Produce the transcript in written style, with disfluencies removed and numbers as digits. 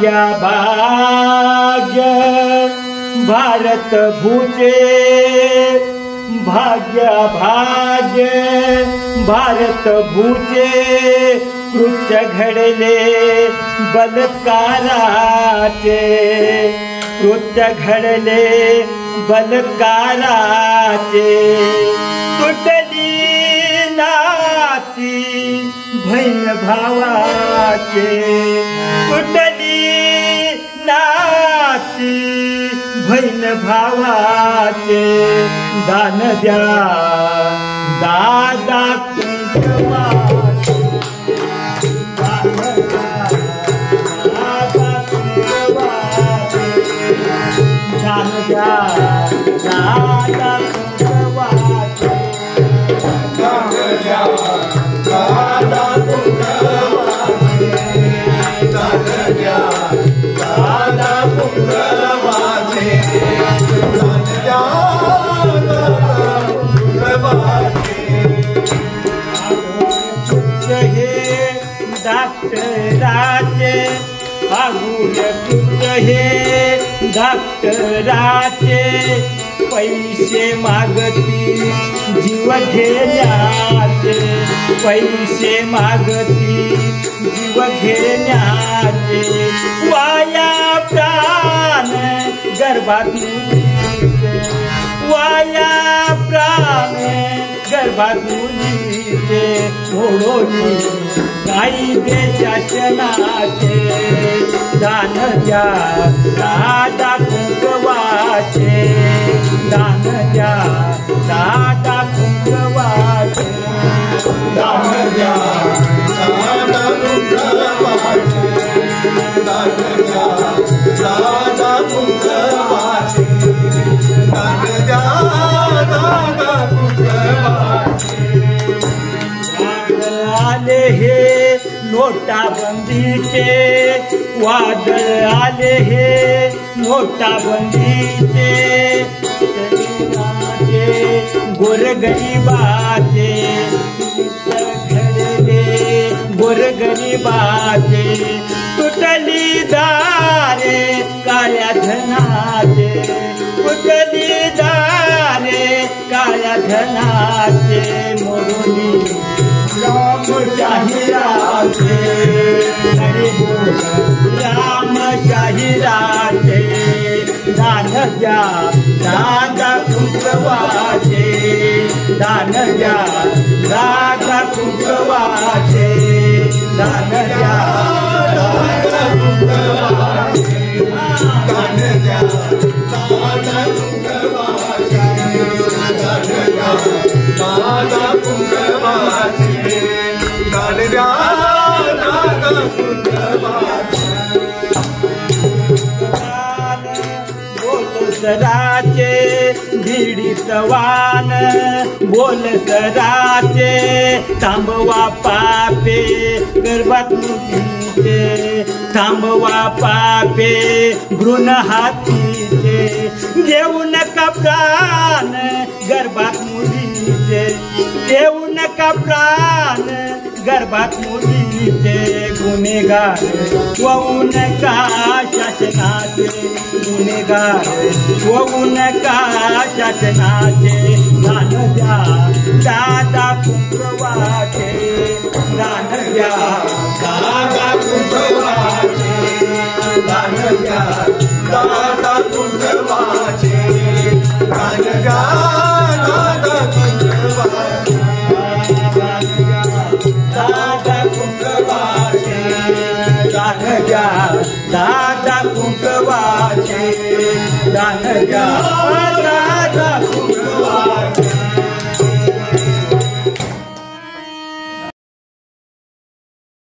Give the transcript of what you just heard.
भाग्य भाग्य भारत भूचे, भाग्य भाग्य भारत भूचे, कृत्य घडले बलात्काराचे, कृत्य घडले बलात्काराचे, तुटली नाती बहीण भावाचे, तुटली नाती बहीण भावाचे, दान द्या दादा कुंकवाचे, दान द्या दादा कुंकवाचे, दान द्या दादा कुंकवाचे, दान द्या दादा कुंकवाचे, दान द्या दादा कुंकवाचे, दान द्या दादा कुंकवाचे. हे डॉक्टराचे आगुल पुत्र हे डॉक्टराचे, पैसे मागती जीव घेण्याचे, पैसे मागती जीव घेण्याचे, वाया प्राण गर्भात मुलीचे, वाया प्राण गर्भात मुलीचे, ओढोनी कायदे शासनाचे, दान द्या दादा कुंकवाचे, दान द्या दादा कुंकवाचे, दान द्या दादा कुंकवाचे, दान द्या दादा कुंकवाचे, दान द्या दादा कुंकवाचे. आले हे नोटाबंदीचे, वादळ आले हे नोटाबंदीचे, गोरगरिबाचे घडले गोरगरिबाचे, तुटली दारे काळ्या धनाचे, तुटली दारे काळ्या धनाचे, मोरुनी रामशाहीराचे, हरे बोल रामशाहीराचे, दान द्या दादा कुंकवाचे, दान द्या दादा कुंकवाचे, दान द्या दादा कुंकवाचे, दान द्या दादा कुंकवाचे, दान द्या दादा कुंकवाचे, दान द्या दादा कुंकवाचे. बोल सराचे भिडी सवान, बोल सराचे थांबवा पापे गर्भात मुलीचे, थांबवा पापे भ्रूण हातीचे, देऊ नका प्राण गर्भात मुलीचे, देऊ नका प्राण गर्भात मुलीचे, गुन्हेगार होऊ नका शासनाचे, गुन्हेगार होऊ नका शासनाचे, दान द्या दादा कुंकवाचे, दान द्या दादा कुंकवाचे, दान द्या दादा कुंकवाचे, दान द्या दादा कुंकवाचे, दादा कुंकवाचे, दान द्या दादा कुंकवाचे, दान द्या दादा कुंकवाचे.